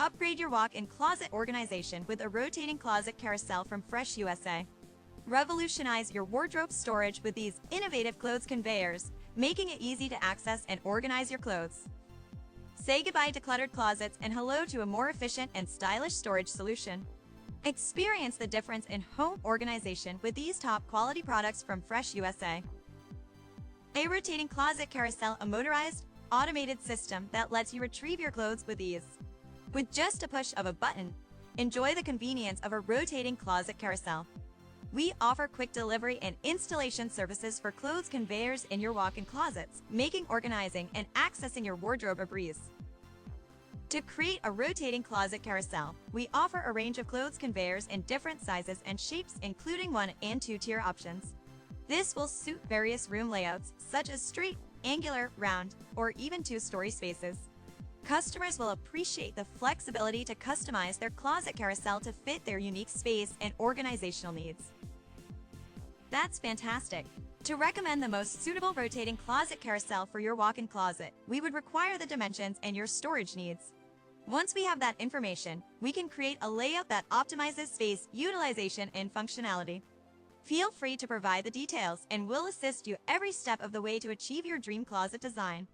Upgrade your walk-in closet organization with a rotating closet carousel from Fresh USA. Revolutionize your wardrobe storage with these innovative clothes conveyors, making it easy to access and organize your clothes. Say goodbye to cluttered closets and hello to a more efficient and stylish storage solution. Experience the difference in home organization with these top-quality products from Fresh USA. A rotating closet carousel, a motorized, automated system that lets you retrieve your clothes with ease. With just a push of a button, enjoy the convenience of a rotating closet carousel. We offer quick delivery and installation services for clothes conveyors in your walk-in closets, making organizing and accessing your wardrobe a breeze. To create a rotating closet carousel, we offer a range of clothes conveyors in different sizes and shapes, including 1- and 2-tier options. This will suit various room layouts, such as straight, angular, round, or even 2-story spaces. Customers will appreciate the flexibility to customize their closet carousel to fit their unique space and organizational needs. That's fantastic! To recommend the most suitable rotating closet carousel for your walk-in closet, we would require the dimensions and your storage needs. Once we have that information, we can create a layout that optimizes space utilization and functionality. Feel free to provide the details and we'll assist you every step of the way to achieve your dream closet design.